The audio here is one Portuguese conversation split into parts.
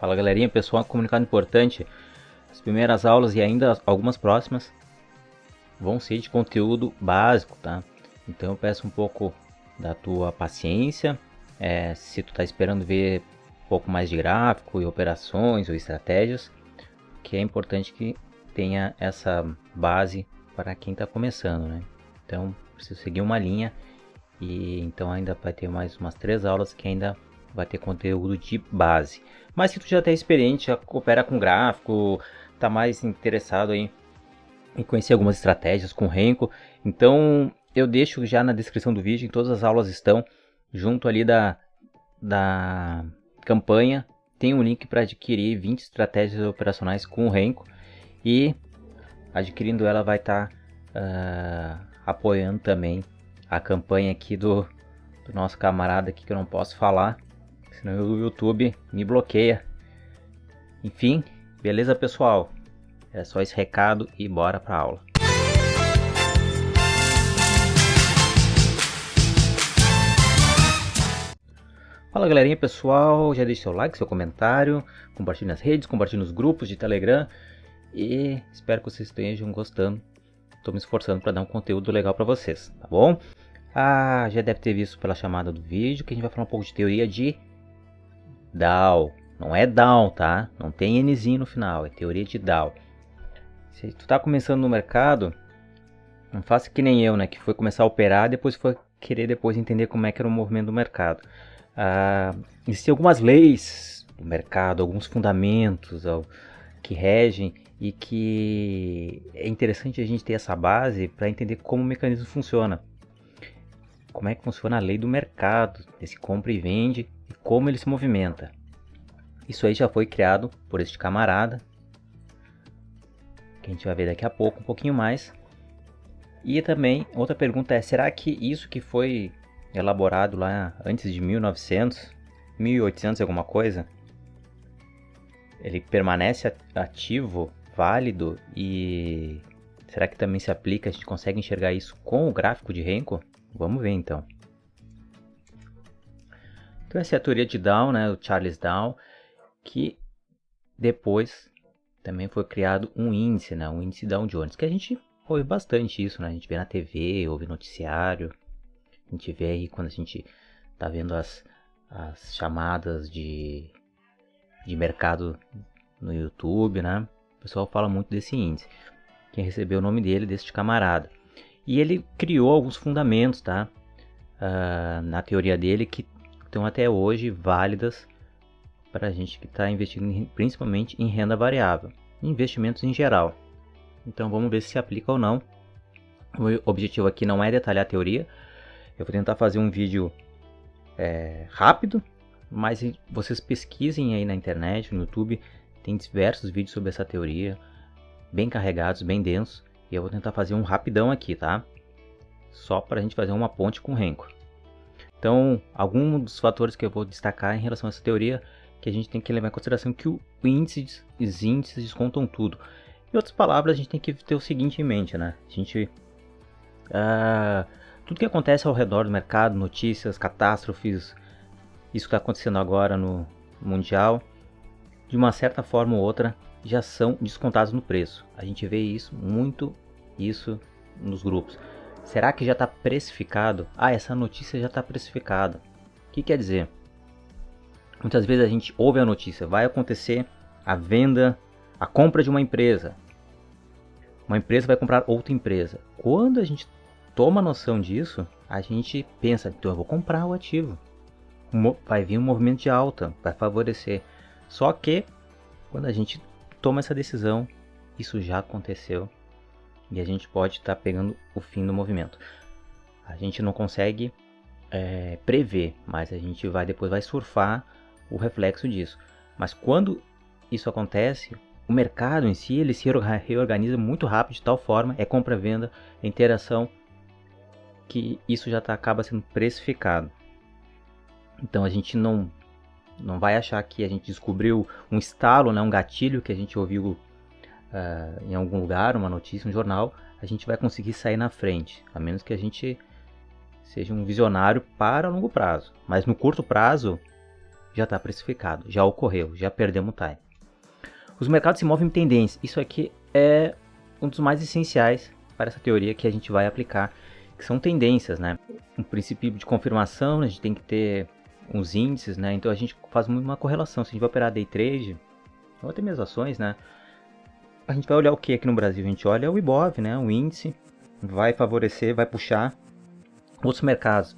Fala galerinha, pessoal, comunicado importante. As primeiras aulas e ainda algumas próximas vão ser de conteúdo básico, tá? Então eu peço um pouco da tua paciência. Se tu tá esperando ver um pouco mais de gráfico e operações ou estratégias, que é importante que tenha essa base para quem está começando, né? Então preciso seguir uma linha e então ainda vai ter mais umas 3 aulas que ainda vai ter conteúdo de base. Mas se tu já tem experiente, já coopera com gráfico, tá mais interessado em conhecer algumas estratégias com Renko, então eu deixo já na descrição do vídeo, em todas as aulas estão, junto ali da campanha, tem um link para adquirir 20 estratégias operacionais com o Renko, e adquirindo ela vai estar apoiando também a campanha aqui do nosso camarada aqui, que eu não posso falar, senão o YouTube me bloqueia. Enfim, beleza pessoal? É só esse recado e bora pra aula. Fala galerinha pessoal, já deixe seu like, seu comentário, compartilhe nas redes, compartilhe nos grupos de Telegram e espero que vocês estejam gostando. Estou me esforçando para dar um conteúdo legal para vocês, tá bom? Já deve ter visto pela chamada do vídeo que a gente vai falar um pouco de teoria de Dow. Não é Dow, tá? Não tem Nzinho no final, é teoria de Dow. Se tu tá começando no mercado, não faça que nem eu, né? Que foi começar a operar, depois foi querer depois entender como é que era o movimento do mercado. Existem algumas leis do mercado, alguns fundamentos que regem e que é interessante a gente ter essa base para entender como o mecanismo funciona. Como é que funciona a lei do mercado, desse compra e vende e como ele se movimenta. Isso aí já foi criado por este camarada, que a gente vai ver daqui a pouco, um pouquinho mais. E também, outra pergunta é, será que isso que foi elaborado lá antes de 1900, 1800 alguma coisa, ele permanece ativo, válido, e será que também se aplica, a gente consegue enxergar isso com o gráfico de Renko? Vamos ver então. Então essa é a teoria de Dow, né, o Charles Dow, que depois também foi criado um índice, né, um índice Dow Jones, que a gente ouve bastante isso, né, a gente vê na TV, ouve noticiário, a gente vê aí quando a gente tá vendo as chamadas de mercado no YouTube, né, o pessoal fala muito desse índice, quem recebeu o nome dele, deste camarada. E ele criou alguns fundamentos, tá? Na teoria dele, que estão até hoje válidas para a gente que está investindo principalmente em renda variável, investimentos em geral. Então vamos ver se aplica ou não. O objetivo aqui não é detalhar a teoria. Eu vou tentar fazer um vídeo rápido, mas vocês pesquisem aí na internet, no YouTube, tem diversos vídeos sobre essa teoria, bem carregados, bem densos. E eu vou tentar fazer um rapidão aqui, tá? Só para a gente fazer uma ponte com o Renko. Então, alguns dos fatores que eu vou destacar em relação a essa teoria, que a gente tem que levar em consideração que os índices descontam tudo. Em outras palavras, a gente tem que ter o seguinte em mente, né? Tudo que acontece ao redor do mercado, notícias, catástrofes, isso que está acontecendo agora no Mundial, de uma certa forma ou outra, já são descontados no preço. A gente vê muito isso nos grupos. Será que já está precificado? Essa notícia já está precificada. O que quer dizer? Muitas vezes a gente ouve a notícia, vai acontecer a venda, a compra de uma empresa. Uma empresa vai comprar outra empresa. Quando a gente toma noção disso, a gente pensa, então eu vou comprar o ativo. Vai vir um movimento de alta, vai favorecer. Só que, quando a gente toma essa decisão, isso já aconteceu e a gente pode estar pegando o fim do movimento. A gente não consegue prever, mas a gente depois vai surfar o reflexo disso. Mas quando isso acontece, o mercado em si ele se reorganiza muito rápido, de tal forma, é compra-venda, é interação, que isso já acaba sendo precificado. Então a gente não vai achar que a gente descobriu um estalo, né, um gatilho que a gente ouviu em algum lugar, uma notícia, um jornal, a gente vai conseguir sair na frente, a menos que a gente seja um visionário para longo prazo. Mas no curto prazo, já está precificado, já ocorreu, já perdemos o time. Os mercados se movem em tendência. Isso aqui é um dos mais essenciais para essa teoria que a gente vai aplicar, que são tendências, né? Um princípio de confirmação, a gente tem que ter uns índices, né? Então a gente faz uma correlação. Se a gente vai operar day trade, ou até mesmo ações, né? A gente vai olhar o que aqui no Brasil? A gente olha o IBOV, né? O índice vai favorecer, vai puxar outros mercados.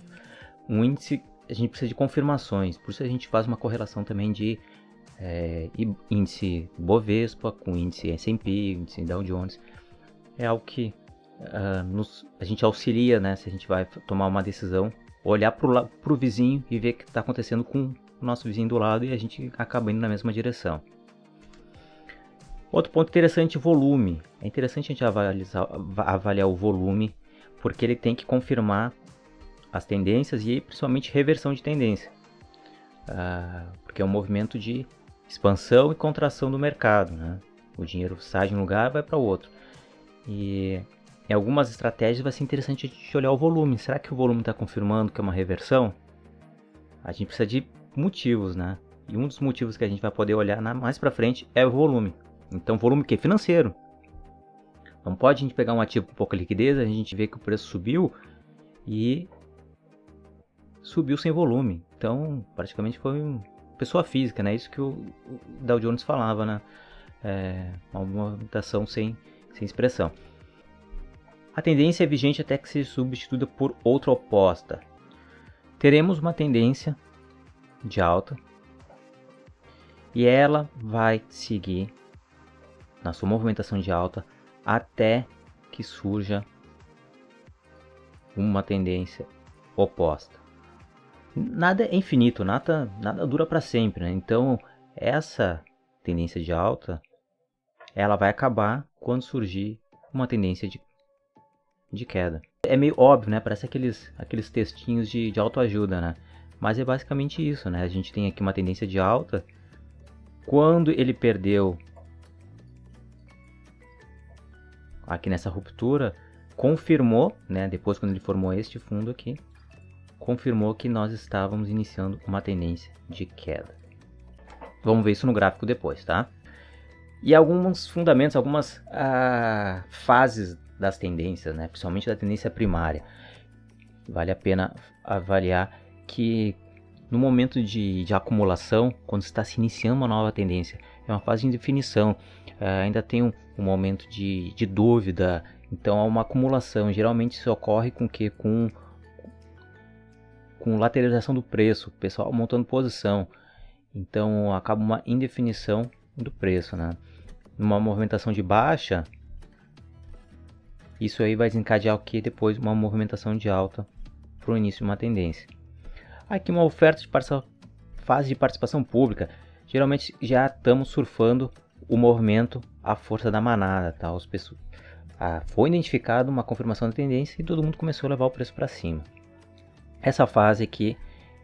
Um índice, a gente precisa de confirmações, por isso a gente faz uma correlação também de índice Bovespa com índice S&P, índice Dow Jones. É algo que a gente auxilia, né? Se a gente vai tomar uma decisão, olhar para o vizinho e ver o que está acontecendo com o nosso vizinho do lado e a gente acaba indo na mesma direção. Outro ponto interessante, volume. É interessante a gente avaliar o volume, porque ele tem que confirmar as tendências e principalmente reversão de tendência. Porque é um movimento de expansão e contração do mercado, né? O dinheiro sai de um lugar e vai para o outro. E em algumas estratégias vai ser interessante a gente olhar o volume. Será que o volume está confirmando que é uma reversão? A gente precisa de motivos, né? E um dos motivos que a gente vai poder olhar mais para frente é o volume. Então, volume que? Financeiro. Não pode a gente pegar um ativo com pouca liquidez, a gente vê que o preço subiu e subiu sem volume. Então, praticamente foi uma pessoa física, né? Isso que o Dow Jones falava, né? Uma movimentação sem expressão. A tendência é vigente até que seja substituída por outra oposta. Teremos uma tendência de alta e ela vai seguir na sua movimentação de alta até que surja uma tendência oposta. Nada é infinito, nada dura para sempre, né? Então essa tendência de alta ela vai acabar quando surgir uma tendência de queda. É meio óbvio, né? Parece aqueles textinhos de autoajuda, né? Mas é basicamente isso, né? A gente tem aqui uma tendência de alta. Quando ele perdeu aqui nessa ruptura, confirmou, né? Depois quando ele formou este fundo aqui, confirmou que nós estávamos iniciando uma tendência de queda. Vamos ver isso no gráfico depois, tá? E alguns fundamentos, algumas fases das tendências, né? Principalmente da tendência primária. Vale a pena avaliar que no momento de acumulação, quando está se iniciando uma nova tendência, é uma fase de definição, ainda tem um momento de dúvida, então há uma acumulação. Geralmente isso ocorre com que? Com lateralização do preço, o pessoal montando posição, então acaba uma indefinição do preço, né? Numa movimentação de baixa, isso aí vai desencadear o que? Depois uma movimentação de alta para o início de uma tendência. Aqui uma oferta de fase de participação pública. Geralmente já estamos surfando o movimento, a força da manada, tá? Foi identificado uma confirmação da tendência e todo mundo começou a levar o preço para cima. Essa fase aqui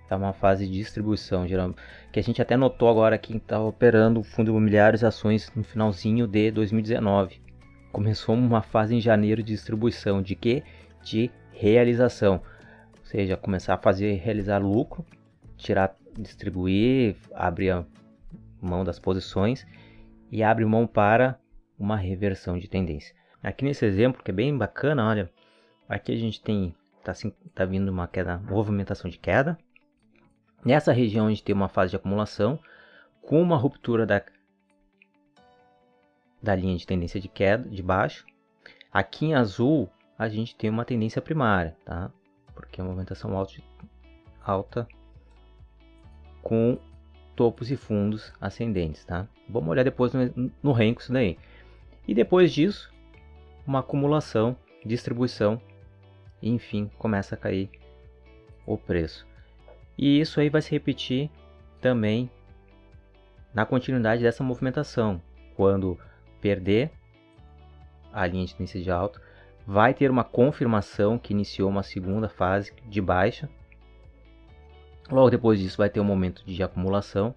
é uma fase de distribuição, que a gente até notou agora que está operando o fundo imobiliário e ações no finalzinho de 2019. Começou uma fase em janeiro de distribuição, de quê? De realização. Ou seja, começar a realizar lucro, distribuir, abrir a mão das posições e abre mão para uma reversão de tendência. Aqui nesse exemplo, que é bem bacana, olha, aqui a gente tá vindo uma movimentação de queda. Nessa região a gente tem uma fase de acumulação com uma ruptura da linha de tendência de queda, de baixo. Aqui em azul a gente tem uma tendência primária, tá? Porque é uma movimentação alta com topos e fundos ascendentes, tá? Vamos olhar depois no Renko isso daí. E depois disso, uma acumulação, distribuição, e enfim, começa a cair o preço. E isso aí vai se repetir também na continuidade dessa movimentação. Quando perder a linha de tendência de alta, vai ter uma confirmação que iniciou uma segunda fase de baixa. Logo depois disso vai ter um momento de acumulação.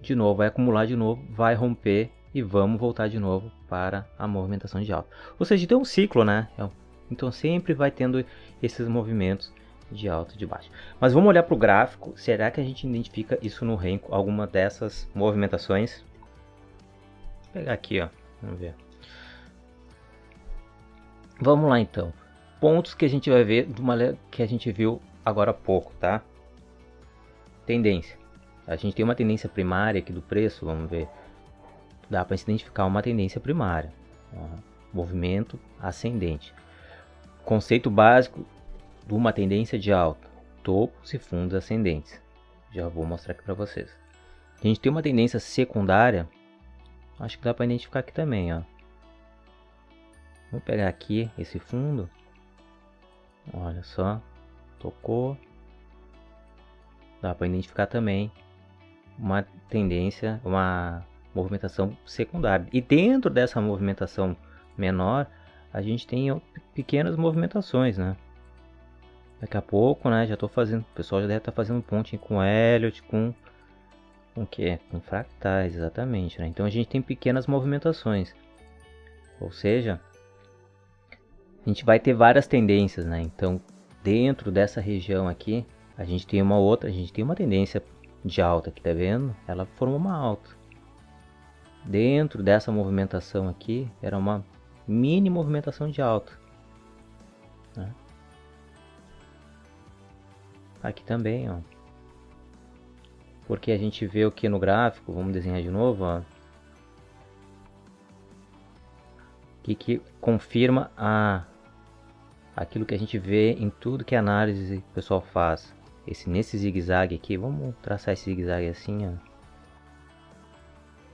De novo, vai acumular de novo, vai romper e vamos voltar de novo para a movimentação de alta. Ou seja, tem um ciclo, né? Então sempre vai tendo esses movimentos de alta e de baixa. Mas vamos olhar para o gráfico, será que a gente identifica isso no Renko, alguma dessas movimentações? Vou pegar aqui, ó, vamos ver. Vamos lá então, pontos que a gente vai ver que a gente viu agora há pouco, tá? Tendência, a gente tem uma tendência primária aqui do preço, vamos ver, dá para se identificar uma tendência primária, movimento ascendente. Conceito básico de uma tendência de alta, topos e fundos ascendentes. Já vou mostrar aqui para vocês. A gente tem uma tendência secundária, acho que dá para identificar aqui também, ó. Vou pegar aqui esse fundo, olha só, tocou, dá para identificar também uma tendência, uma movimentação secundária. E dentro dessa movimentação menor, a gente tem pequenas movimentações, né? Daqui a pouco, né, já tô fazendo, o pessoal já deve estar fazendo ponte com Elliott, com o que? Com fractais, exatamente, né? Então a gente tem pequenas movimentações. Ou seja, a gente vai ter várias tendências, né? Então, dentro dessa região aqui, a gente tem uma tendência de alta aqui, tá vendo? Ela formou uma alta. Dentro dessa movimentação aqui, era uma mini movimentação de alta, né? Aqui também, ó. Porque a gente vê o que no gráfico, vamos desenhar de novo, ó. Que confirma aquilo que a gente vê em tudo que a análise o pessoal faz. Nesse zigue-zague aqui, vamos traçar esse zigue-zague assim, ó.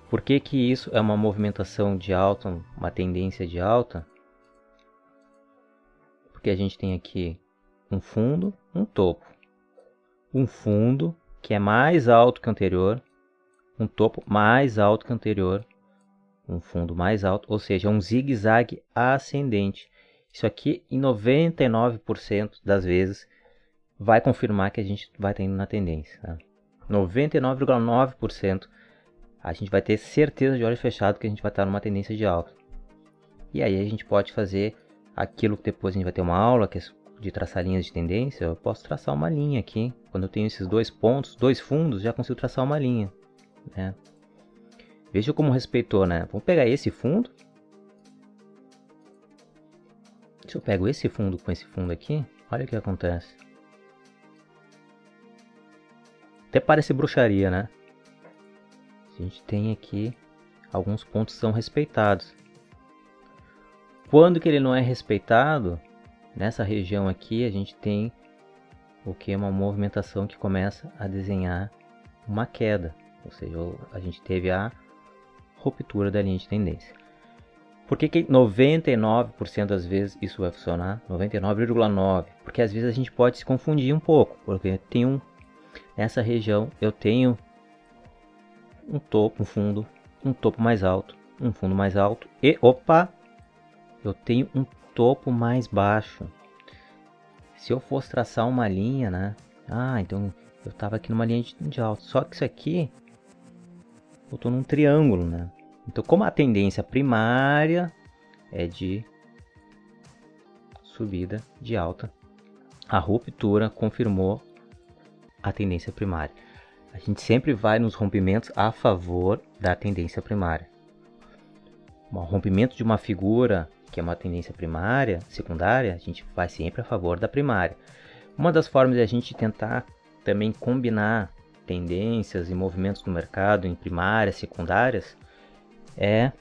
Por que que isso é uma movimentação de alta, uma tendência de alta? Porque a gente tem aqui um fundo, um topo. Um fundo que é mais alto que o anterior, um topo mais alto que o anterior, um fundo mais alto, ou seja, um zigue-zague ascendente. Isso aqui, em 99% das vezes, vai confirmar que a gente vai estar indo na tendência, tá? 99,9% a gente vai ter certeza de olho fechado que a gente vai estar numa tendência de alta. E aí a gente pode fazer aquilo que depois a gente vai ter uma aula, que é de traçar linhas de tendência. Eu posso traçar uma linha aqui. Quando eu tenho esses dois pontos, dois fundos, já consigo traçar uma linha, né? Veja como respeitou, né? Vamos pegar esse fundo. Se eu pego esse fundo com esse fundo aqui, olha o que acontece. Até parece bruxaria, né? A gente tem aqui alguns pontos que são respeitados. Quando que ele não é respeitado? Nessa região aqui a gente tem o que é uma movimentação que começa a desenhar uma queda, ou seja, a gente teve a ruptura da linha de tendência. Por que 99% das vezes isso vai funcionar? 99,9%. Porque às vezes a gente pode se confundir um pouco, porque nessa região eu tenho um topo, um topo mais alto, um fundo mais alto e, opa, eu tenho um topo mais baixo. Se eu fosse traçar uma linha, né? Então eu estava aqui numa linha de alto. Só que isso aqui, eu estou num triângulo, né? Então, como a tendência primária é de subida de alta, a ruptura confirmou a tendência primária. A gente sempre vai nos rompimentos a favor da tendência primária. Um rompimento de uma figura que é uma tendência primária, secundária, a gente vai sempre a favor da primária. Uma das formas de a gente tentar também combinar tendências e movimentos no mercado em primárias, secundárias, é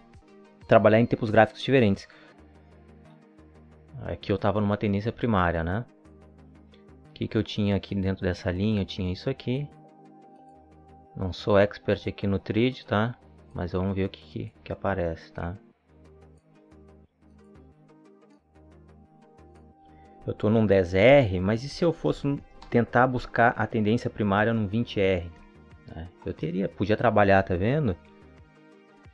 trabalhar em tipos gráficos diferentes. Aqui eu estava numa tendência primária, né? O que eu tinha aqui dentro dessa linha? Eu tinha isso aqui. Não sou expert aqui no trade, tá? Mas vamos ver o que aparece, tá? Eu estou num 10R, mas e se eu fosse tentar buscar a tendência primária num 20R? Eu podia trabalhar, tá vendo?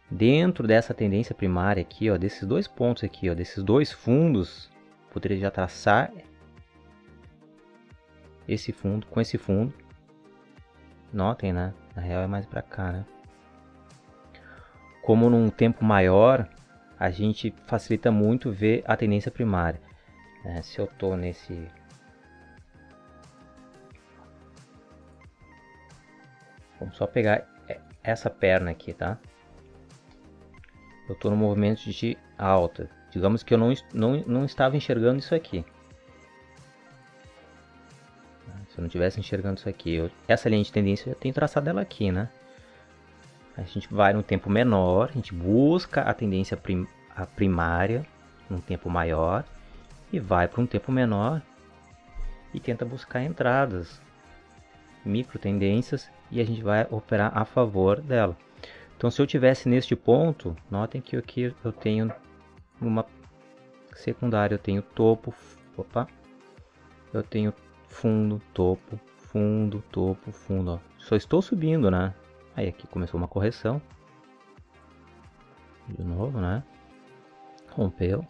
Dentro dessa tendência primária aqui, ó, desses dois pontos aqui, ó, desses dois fundos, poderia já traçar esse fundo com esse fundo. Notem, né? Na real é mais para cá, né? Como num tempo maior, a gente facilita muito ver a tendência primária. Se eu tô só pegar essa perna aqui, tá? Eu estou no movimento de alta. Digamos que eu não estava enxergando isso aqui. Se eu não estivesse enxergando isso aqui, essa linha de tendência eu já tenho traçado ela aqui, né? A gente vai num tempo menor, a gente busca a tendência primária num tempo maior e vai para um tempo menor e tenta buscar entradas, micro tendências, e a gente vai operar a favor dela. Então, se eu tivesse neste ponto, notem que aqui eu tenho uma secundária, eu tenho topo, eu tenho fundo, topo, fundo, topo, fundo, ó. Só estou subindo, né? Aí aqui começou uma correção, de novo, né? Rompeu,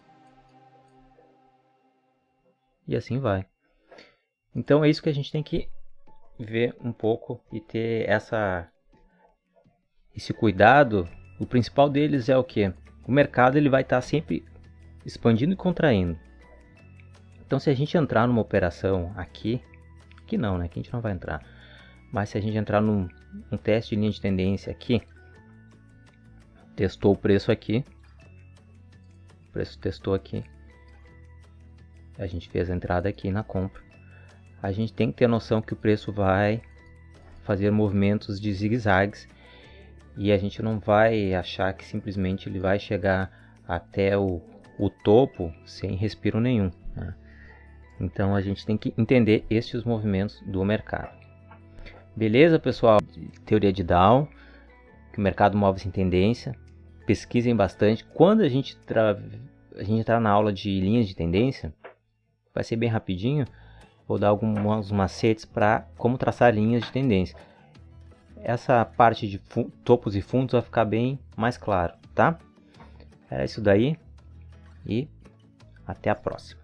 e assim vai. Então é isso que a gente tem que ver um pouco e ter esse cuidado. O principal deles é o que? O mercado ele vai estar sempre expandindo e contraindo. Então, se a gente entrar numa operação aqui não, né? Aqui a gente não vai entrar. Mas se a gente entrar num teste de linha de tendência aqui, testou o preço aqui, o preço testou aqui, a gente fez a entrada aqui na compra. A gente tem que ter noção que o preço vai fazer movimentos de zigue-zagues e a gente não vai achar que simplesmente ele vai chegar até o topo sem respiro nenhum, né? Então a gente tem que entender estes movimentos do mercado. Beleza, pessoal? Teoria de Dow, que o mercado move-se em tendência. Pesquisem bastante. Quando a gente entrar na aula de linhas de tendência, vai ser bem rapidinho. Vou dar alguns macetes para como traçar linhas de tendência. Essa parte de topos e fundos vai ficar bem mais claro, tá? Era isso daí e até a próxima.